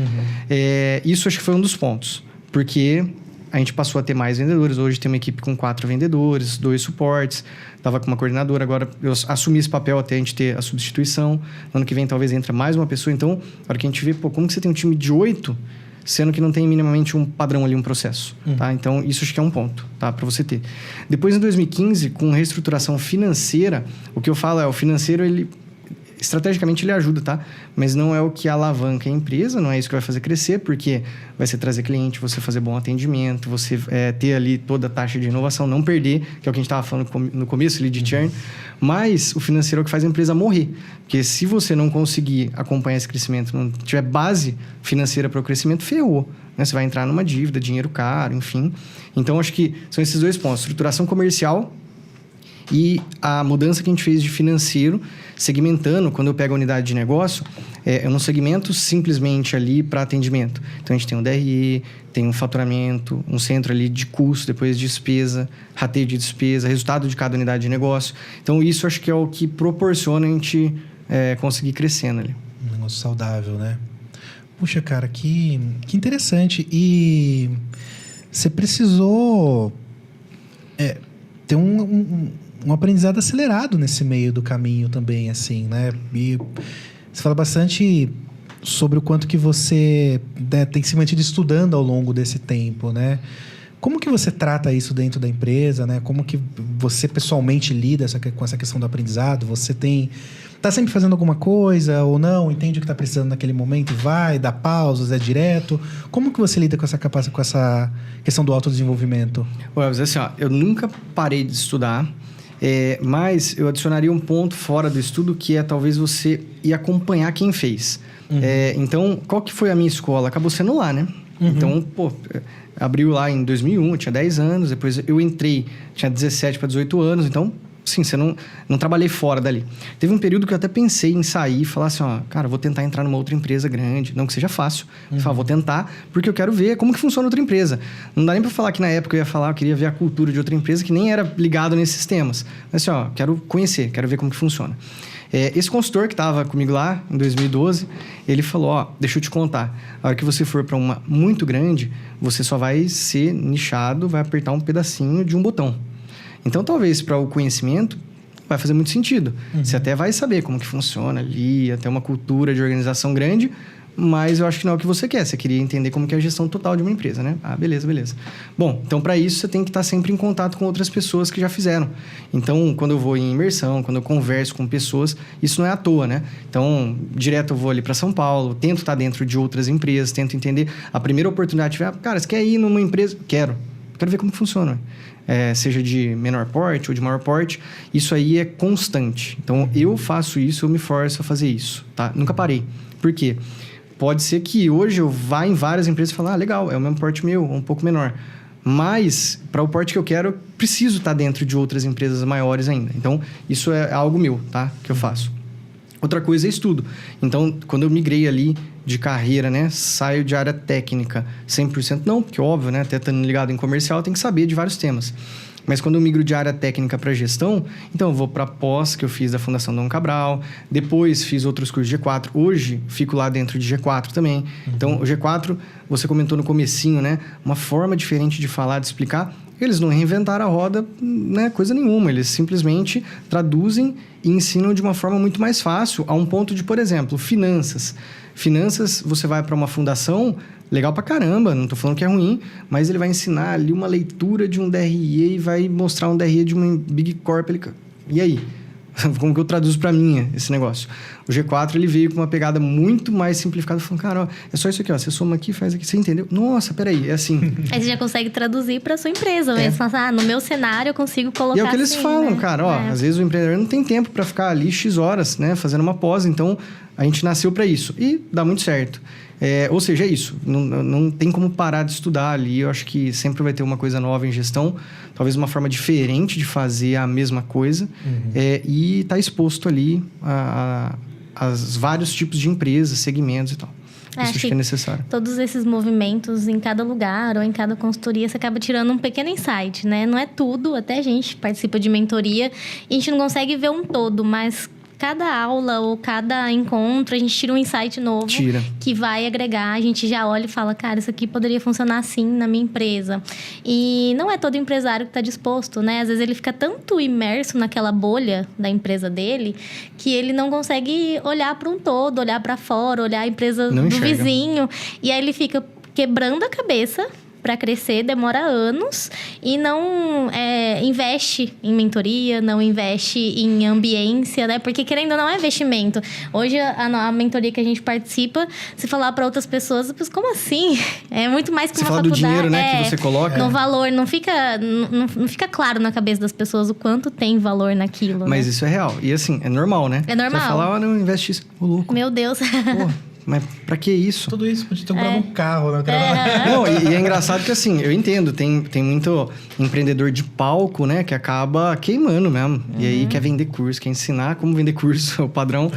Isso acho que foi um dos pontos. Porque a gente passou a ter mais vendedores. Hoje tem uma equipe com 4 vendedores, 2 suportes. Estava com uma coordenadora. Agora, eu assumi esse papel até a gente ter a substituição. No ano que vem, talvez, entra mais uma pessoa. Então, a hora que a gente vê, como que você tem um time de 8... sendo que não tem minimamente um padrão ali, um processo, tá? Então, isso acho que é um ponto, tá? Para você ter. Depois, em 2015, com reestruturação financeira, o que eu falo o financeiro, ele... estrategicamente ele ajuda, tá? Mas não é o que alavanca a empresa, não é isso que vai fazer crescer, porque vai ser trazer cliente, você fazer bom atendimento, você ter ali toda a taxa de inovação, não perder, que é o que a gente estava falando no começo ali de churn, mas o financeiro é o que faz a empresa morrer. Porque se você não conseguir acompanhar esse crescimento, não tiver base financeira para o crescimento, ferrou. Né? Você vai entrar numa dívida, dinheiro caro, enfim. Então, acho que são esses 2 pontos. Estruturação comercial e a mudança que a gente fez de financeiro, segmentando, quando eu pego a unidade de negócio, eu não segmento simplesmente ali para atendimento. Então, a gente tem um DRE, tem um faturamento, um centro ali de custo, depois despesa, rateio de despesa, resultado de cada unidade de negócio. Então, isso acho que é o que proporciona a gente conseguir crescendo ali. Um negócio saudável, né? Puxa, cara, que interessante. E você precisou ter um aprendizado acelerado nesse meio do caminho também, assim, né? E você fala bastante sobre o quanto que você tem se mantido estudando ao longo desse tempo, né? Como que você trata isso dentro da empresa, né? Como que você pessoalmente lida com essa questão do aprendizado? Você tá sempre fazendo alguma coisa ou não? Entende o que está precisando naquele momento e vai, dá pausas, é direto? Como que você lida com essa questão do autodesenvolvimento? Mas assim, eu nunca parei de estudar, mas eu adicionaria um ponto fora do estudo, que é talvez você ir acompanhar quem fez. Então, qual que foi a minha escola? Acabou sendo lá, né? Então, abriu lá em 2001, eu tinha 10 anos, depois eu entrei, tinha 17 para 18 anos, então, sim, você não trabalhei fora dali. Teve um período que eu até pensei em sair e falar assim, cara, vou tentar entrar numa outra empresa grande, não que seja fácil, vou tentar, porque eu quero ver como que funciona outra empresa. Não dá nem para falar que na época eu queria ver a cultura de outra empresa que nem era ligado nesses temas. Mas assim, quero conhecer, quero ver como que funciona. Esse consultor que estava comigo lá, em 2012, ele falou, deixa eu te contar, a hora que você for para uma muito grande, você só vai ser nichado, vai apertar um pedacinho de um botão. Então, talvez para o conhecimento, vai fazer muito sentido. Você até vai saber como que funciona ali, até uma cultura de organização grande, mas eu acho que não é o que você quer. Você queria entender como que é a gestão total de uma empresa, né? Beleza. Bom, então para isso você tem que estar sempre em contato com outras pessoas que já fizeram. Então, quando eu vou em imersão, quando eu converso com pessoas, isso não é à toa, né? Então, direto eu vou ali para São Paulo, tento estar dentro de outras empresas, tento entender. A primeira oportunidade, cara, você quer ir numa empresa? Quero ver como que funciona. Seja de menor porte ou de maior porte, isso aí é constante. Então, eu faço isso, eu me forço a fazer isso, tá? Nunca parei. Por quê? Pode ser que hoje eu vá em várias empresas e falar, legal, é o mesmo porte meu, um pouco menor. Mas, para o porte que eu quero, eu preciso estar dentro de outras empresas maiores ainda. Então, isso é algo meu, tá? Que eu faço. Outra coisa é estudo. Então, quando eu migrei ali de carreira, né? Saio de área técnica 100%, não, porque óbvio, né? Até estando ligado em comercial, tem que saber de vários temas. Mas quando eu migro de área técnica para gestão, então eu vou para a pós que eu fiz da Fundação Dom Cabral, depois fiz outros cursos de G4, hoje fico lá dentro de G4 também. Então, o G4, você comentou no comecinho, né? Uma forma diferente de falar, de explicar. Porque eles não reinventaram a roda, né, coisa nenhuma. Eles simplesmente traduzem e ensinam de uma forma muito mais fácil, a um ponto de, por exemplo, finanças. Finanças, você vai para uma fundação, legal pra caramba, não tô falando que é ruim, mas ele vai ensinar ali uma leitura de um DRE e vai mostrar um DRE de uma Big Corp. E aí? Como que eu traduzo para mim esse negócio? O G4, ele veio com uma pegada muito mais simplificada, falando, cara, ó, é só isso aqui, ó, você soma aqui, faz aqui, você entendeu? Nossa, peraí, é assim. Aí você já consegue traduzir para sua empresa, mesmo. Você fala, no meu cenário eu consigo colocar. E é o que eles assim, falam, né? cara, ó, às vezes o empreendedor não tem tempo para ficar ali X horas, né, fazendo uma pós, então a gente nasceu para isso. E dá muito certo. Ou seja, é isso. Não tem como parar de estudar ali. Eu acho que sempre vai ter uma coisa nova em gestão. Talvez uma forma diferente de fazer a mesma coisa. E estar exposto ali a vários tipos de empresas, segmentos e tal. Isso acho que é necessário. Todos esses movimentos em cada lugar ou em cada consultoria, você acaba tirando um pequeno insight, né? Não é tudo. Até a gente participa de mentoria e a gente não consegue ver um todo, mas... Cada aula ou cada encontro, a gente tira um insight novo que vai agregar. A gente já olha e fala, cara, isso aqui poderia funcionar assim na minha empresa. E não é todo empresário que está disposto, né? Às vezes ele fica tanto imerso naquela bolha da empresa dele que ele não consegue olhar para um todo, olhar para fora, olhar a empresa do vizinho. E aí ele fica quebrando a cabeça para crescer, demora anos e não investe em mentoria, não investe em ambiência, né? Porque querendo ou não é investimento. Hoje, a mentoria que a gente participa, se falar para outras pessoas, como assim? É muito mais que você uma fala faculdade. Do dinheiro, né, que você coloca. No valor, não fica claro na cabeça das pessoas o quanto tem valor naquilo, Mas né? Isso é real. E assim, é normal, né? É normal. Você vai falar, não investe isso. Ô, louco. Meu Deus. Porra. Mas pra que isso? Tudo isso podia ter comprado um carro, né? Não, e é engraçado que assim, eu entendo, tem muito empreendedor de palco, né, que acaba queimando mesmo. E aí quer vender curso, quer ensinar como vender curso, o padrão.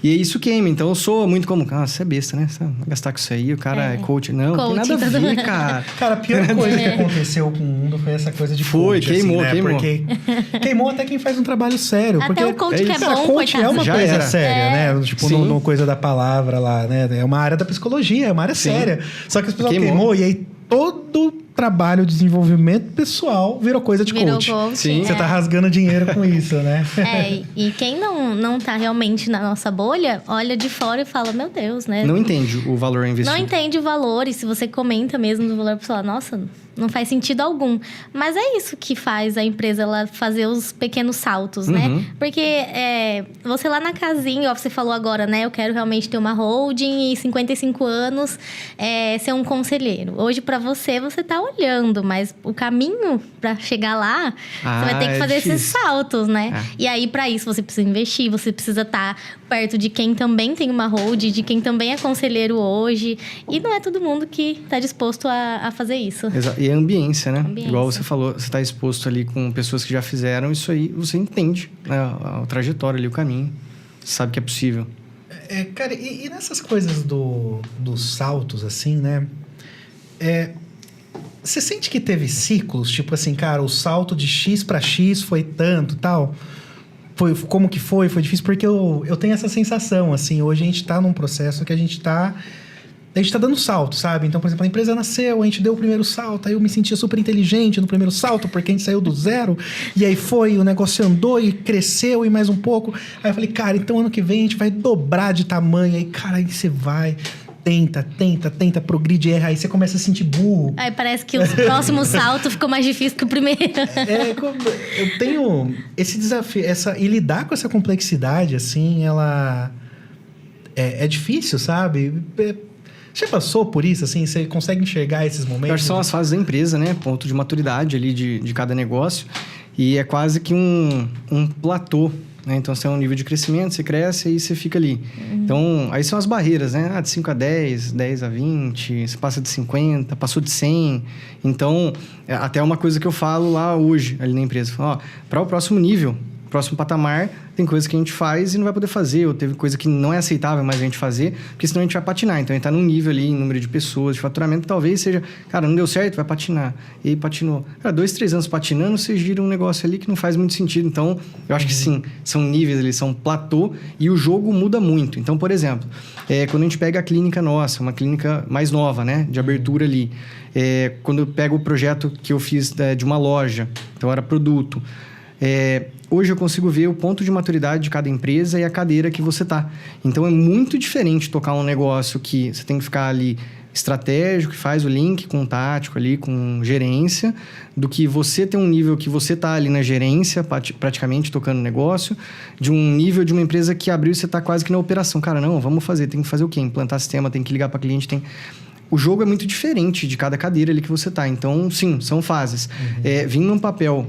E aí isso queima. Então eu sou muito como, você é besta, né? Você vai gastar com isso aí, o cara é coach. Não, tem nada a ver, cara. Cara, a pior coisa que aconteceu com o mundo foi essa coisa de coach. Queimou, assim, né? queimou. Porque queimou até quem faz um trabalho sério. Até porque o coach que é cara, bom, coach é uma Já coisa era. séria, né? Tipo, no coisa da palavra lá, né? É uma área da psicologia, é uma área séria. Só que as pessoas queimou e aí todo trabalho de desenvolvimento pessoal virou coisa de coach. Sim. Você tá rasgando dinheiro com isso, né? E quem não tá realmente na nossa bolha, olha de fora e fala, meu Deus, né? Não entende o valor investido. Não entende o valor. E se você comenta mesmo do valor, você fala, nossa, não faz sentido algum. Mas é isso que faz a empresa ela fazer os pequenos saltos, né? Porque você lá na casinha, ó, você falou agora, né? Eu quero realmente ter uma holding e 55 anos ser um conselheiro. Hoje, pra você tá olhando, mas o caminho pra chegar lá, você vai ter que fazer esses saltos, né? E aí, pra isso, você precisa investir, você precisa estar perto de quem também tem uma holding, de quem também é conselheiro hoje. E não é todo mundo que tá disposto a fazer isso. Exato. E a ambiência, né? Igual você falou, você está exposto ali com pessoas que já fizeram isso aí, você entende, né? A trajetória ali, o caminho. Você sabe que é possível. Cara, e nessas coisas dos saltos, assim, né? Você sente que teve ciclos? Tipo assim, cara, o salto de X para X foi tanto, tal? Como que foi? Foi difícil? Porque eu tenho essa sensação, assim. Hoje a gente tá num processo que a gente tá dando salto, sabe? Então, por exemplo, a empresa nasceu, a gente deu o primeiro salto, aí eu me sentia super inteligente no primeiro salto, porque a gente saiu do zero, e aí o negócio andou e cresceu e mais um pouco. Aí eu falei, cara, então ano que vem a gente vai dobrar de tamanho. Aí, cara, aí você vai... Tenta, progride, erra, aí você começa a se sentir burro. Aí parece que o próximo salto ficou mais difícil que o primeiro. Eu tenho esse desafio, e lidar com essa complexidade, assim, ela é difícil, sabe? Você passou por isso, assim? Você consegue enxergar esses momentos? Eu acho que são as fases da empresa, né? Ponto de maturidade ali de cada negócio. E é quase que um platô, né? Então, você tem um nível de crescimento, você cresce e você fica ali. Então, aí são as barreiras, né? De 5 a 10, 10 a 20, você passa de 50, passou de 100. Então, até uma coisa que eu falo lá hoje, ali na empresa. Para o próximo nível, próximo patamar, tem coisa que a gente faz e não vai poder fazer, ou teve coisa que não é aceitável mais a gente fazer, porque senão a gente vai patinar. Então, a gente tá num nível ali, em número de pessoas, de faturamento, talvez seja, cara, não deu certo, vai patinar. E aí patinou. Cara, 2, 3 anos patinando, você gira um negócio ali que não faz muito sentido. Então, eu acho que sim, são níveis ali, são platô, e o jogo muda muito. Então, por exemplo, quando a gente pega a clínica nossa, uma clínica mais nova, né, de abertura ali, quando eu pego o projeto que eu fiz de uma loja, então era produto, hoje eu consigo ver o ponto de maturidade de cada empresa e a cadeira que você tá. Então, é muito diferente tocar um negócio que você tem que ficar ali estratégico, que faz o link com o tático ali, com gerência, do que você ter um nível que você tá ali na gerência, praticamente tocando o negócio, de um nível de uma empresa que abriu e você tá quase que na operação. Cara, não, vamos fazer, tem que fazer o quê? Implantar sistema, tem que ligar para cliente, tem... O jogo é muito diferente de cada cadeira ali que você tá. Então, sim, são fases. Vindo num papel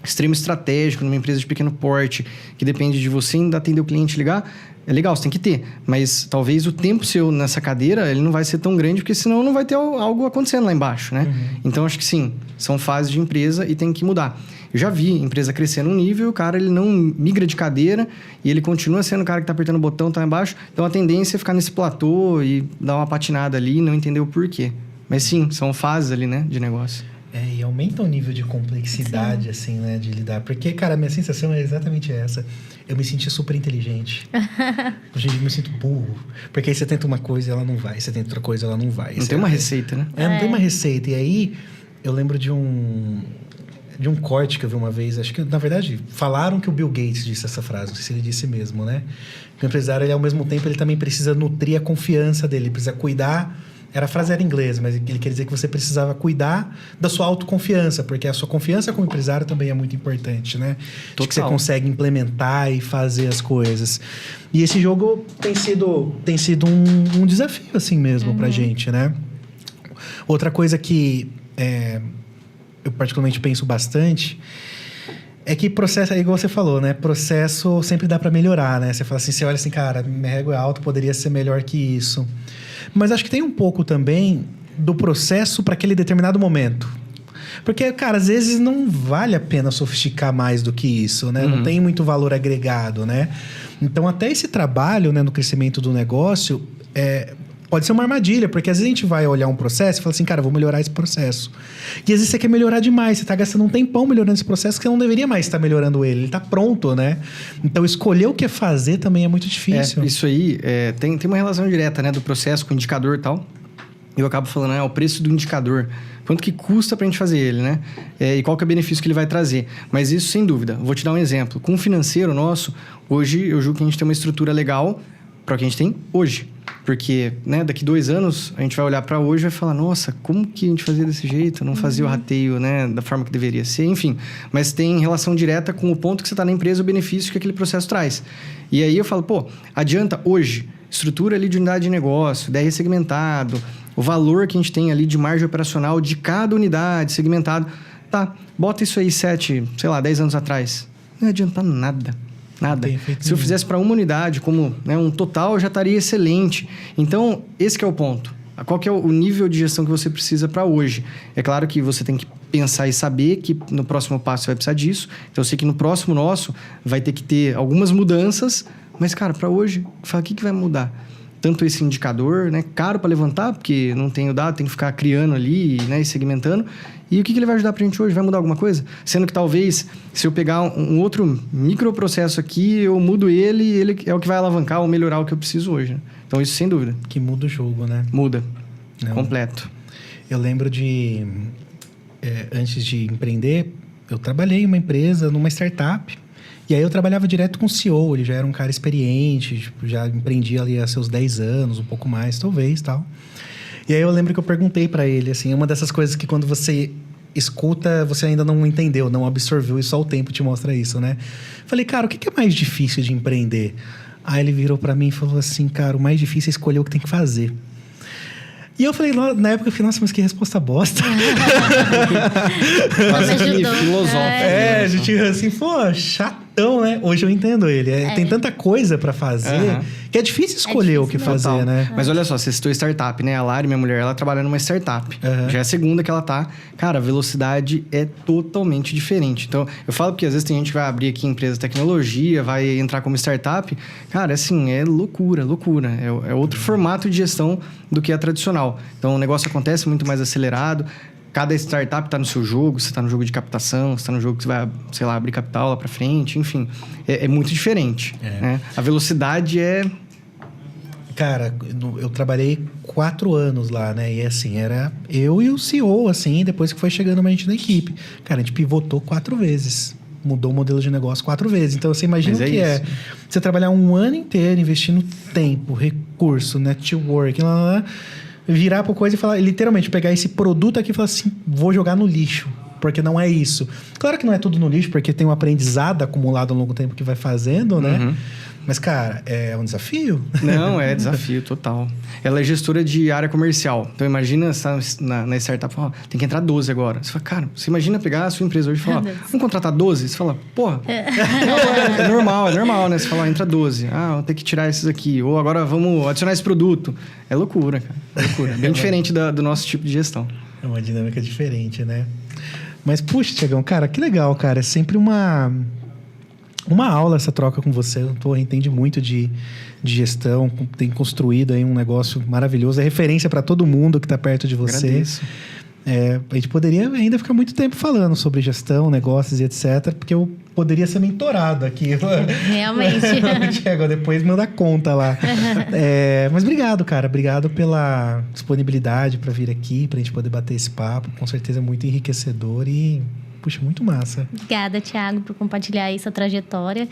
extremo estratégico, numa empresa de pequeno porte, que depende de você ainda atender o cliente, ligar, é legal, você tem que ter. Mas talvez o tempo seu nessa cadeira, ele não vai ser tão grande, porque senão não vai ter algo acontecendo lá embaixo, né? Então, acho que sim, são fases de empresa e tem que mudar. Eu já vi empresa crescer num nível, o cara ele não migra de cadeira e ele continua sendo o cara que tá apertando o botão, tá embaixo. Então, a tendência é ficar nesse platô e dar uma patinada ali e não entender o porquê. Mas sim, são fases ali, né, de negócio. E aumenta o nível de complexidade, assim, né, de lidar. Porque, cara, a minha sensação é exatamente essa. Eu me senti super inteligente. Hoje em dia eu me sinto burro. Porque aí você tenta uma coisa e ela não vai. Você tenta outra coisa e ela não vai. Não tem uma receita, né? Não tem uma receita. E aí, eu lembro de um corte que eu vi uma vez. Acho que, na verdade, falaram que o Bill Gates disse essa frase. Não sei se ele disse mesmo, né? Que o empresário, ele, ao mesmo tempo, ele também precisa nutrir a confiança dele. Ele precisa cuidar... A frase era em inglês, mas ele quer dizer que você precisava cuidar da sua autoconfiança, porque a sua confiança como empresário também é muito importante, né? De que você consegue implementar e fazer as coisas. E esse jogo tem sido um desafio, assim mesmo, pra gente, né? Outra coisa que eu particularmente penso bastante é que processo, igual você falou, né? Processo sempre dá pra melhorar, né? Você fala assim, você olha assim, cara, minha régua é alta, poderia ser melhor que isso. Mas acho que tem um pouco também do processo para aquele determinado momento. Porque, cara, às vezes não vale a pena sofisticar mais do que isso, né? Não tem muito valor agregado, né? Então, até esse trabalho, né, no crescimento do negócio, pode ser uma armadilha, porque às vezes a gente vai olhar um processo e fala assim, cara, vou melhorar esse processo. E às vezes você quer melhorar demais, você está gastando um tempão melhorando esse processo que você não deveria mais estar melhorando ele está pronto, né? Então, escolher o que fazer também é muito difícil. Isso aí, tem uma relação direta, né, do processo com o indicador e tal. Eu acabo falando, o preço do indicador. Quanto que custa pra gente fazer ele, né? E qual que é o benefício que ele vai trazer. Mas isso, sem dúvida. Vou te dar um exemplo. Com o financeiro nosso, hoje eu julgo que a gente tem uma estrutura legal para o que a gente tem hoje. Porque, né, daqui 2 anos, a gente vai olhar para hoje e vai falar, nossa, como que a gente fazia desse jeito? Não fazia o rateio, né, da forma que deveria ser, enfim. Mas tem relação direta com o ponto que você está na empresa, o benefício que aquele processo traz. E aí eu falo, adianta hoje, estrutura ali de unidade de negócio, DR segmentado, o valor que a gente tem ali de margem operacional de cada unidade segmentado. Tá, bota isso aí 10 anos atrás. Não ia adiantar nada. Nada. Se eu fizesse para uma unidade, como, né, um total, já estaria excelente. Então, esse que é o ponto. Qual que é o nível de gestão que você precisa para hoje? É claro que você tem que pensar e saber que no próximo passo você vai precisar disso. Então, eu sei que no próximo nosso vai ter que ter algumas mudanças. Mas, cara, para hoje, fala, o que vai mudar? Tanto esse indicador, né? Caro para levantar, porque não tem o dado, tem que ficar criando ali, né, e segmentando. E o que ele vai ajudar pra gente hoje? Vai mudar alguma coisa? Sendo que talvez, se eu pegar um outro microprocesso aqui, eu mudo ele e ele é o que vai alavancar ou melhorar o que eu preciso hoje. Né? Então, isso sem dúvida. Que muda o jogo, né? Muda. Completo. Eu lembro de... antes de empreender, eu trabalhei em uma empresa, numa startup. E aí eu trabalhava direto com o CEO. Ele já era um cara experiente, já empreendia ali há seus 10 anos, um pouco mais, talvez, tal. E aí eu lembro que eu perguntei para ele, assim, uma dessas coisas que quando você escuta, você ainda não entendeu, não absorveu, e só o tempo te mostra isso, né? Falei, cara, o que é mais difícil de empreender? Aí ele virou para mim e falou assim, cara, o mais difícil é escolher o que tem que fazer. E eu falei, na época, eu falei, nossa, mas que resposta bosta. Quase que filosófico. A gente assim, pô, chato. Então, né, hoje eu entendo ele. Tem tanta coisa pra fazer que é difícil escolher o que fazer, Total. né? Mas olha só, você citou startup, né? A Lari, minha mulher, ela trabalha numa startup. Já é a segunda que ela tá. Cara, a velocidade é totalmente diferente. Então, eu falo porque às vezes tem gente que vai abrir aqui empresa de tecnologia, vai entrar como startup. Cara, assim, é loucura, loucura. É outro formato de gestão do que a tradicional. Então, o negócio acontece muito mais acelerado. Cada startup está no seu jogo, você está no jogo de captação, você está no jogo que você vai, sei lá, abrir capital lá para frente, enfim. É muito diferente, né? A velocidade é... Cara, eu trabalhei 4 anos lá, né? E assim, era eu e o CEO, assim, depois que foi chegando mais gente na equipe. Cara, a gente pivotou 4 vezes. Mudou o modelo de negócio 4 vezes. Então, você imagina o que é você trabalhar um ano inteiro investindo tempo, recurso, network, virar pra coisa e falar, literalmente, pegar esse produto aqui e falar assim, vou jogar no lixo, porque não é isso. Claro que não é tudo no lixo, porque tem um aprendizado acumulado ao longo do tempo que vai fazendo, né? Mas, cara, é um desafio. Não, é desafio total. Ela é gestora de área comercial. Então, imagina, você tá na startup, fala, tem que entrar 12 agora. Você fala, cara, você imagina pegar a sua empresa hoje e falar, vamos contratar 12? Você fala, porra, é normal, né? Você fala, entra 12. Vou ter que tirar esses aqui. Ou agora vamos adicionar esse produto. É loucura, cara. É loucura. Bem diferente do nosso tipo de gestão. É uma dinâmica diferente, né? Mas, puxa, Tiagão, cara, que legal, cara. É sempre uma aula essa troca com você. Tu entende muito de gestão, tem construído aí um negócio maravilhoso. É referência para todo mundo que está perto de você. Agradeço. A gente poderia ainda ficar muito tempo falando sobre gestão, negócios e etc. Porque eu poderia ser mentorado aqui. Realmente. Tiago, depois manda conta lá. Mas obrigado, cara. Obrigado pela disponibilidade para vir aqui, para a gente poder bater esse papo. Com certeza é muito enriquecedor e... Puxa, muito massa. Obrigada, Thiago, por compartilhar aí sua trajetória.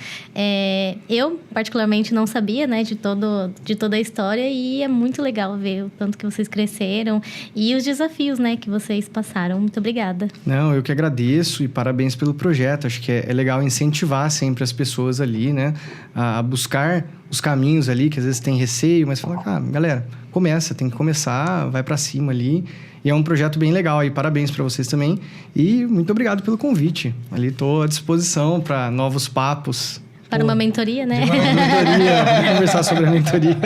Eu, particularmente, não sabia, né, de toda a história e é muito legal ver o tanto que vocês cresceram e os desafios, né, que vocês passaram. Muito obrigada. Não, eu que agradeço e parabéns pelo projeto. Acho que é legal incentivar sempre as pessoas ali, né, a buscar os caminhos ali, que às vezes tem receio, mas fala, cara, galera, tem que começar, vai pra cima ali. E é um projeto bem legal aí, parabéns para vocês também. E muito obrigado pelo convite. Ali estou à disposição para novos papos. Para uma mentoria, né? Uma mentoria, vamos conversar sobre a mentoria.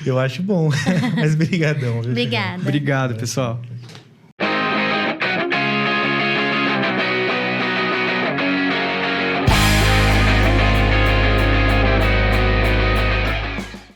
Eu acho bom, mas brigadão. Obrigada. Obrigado, pessoal.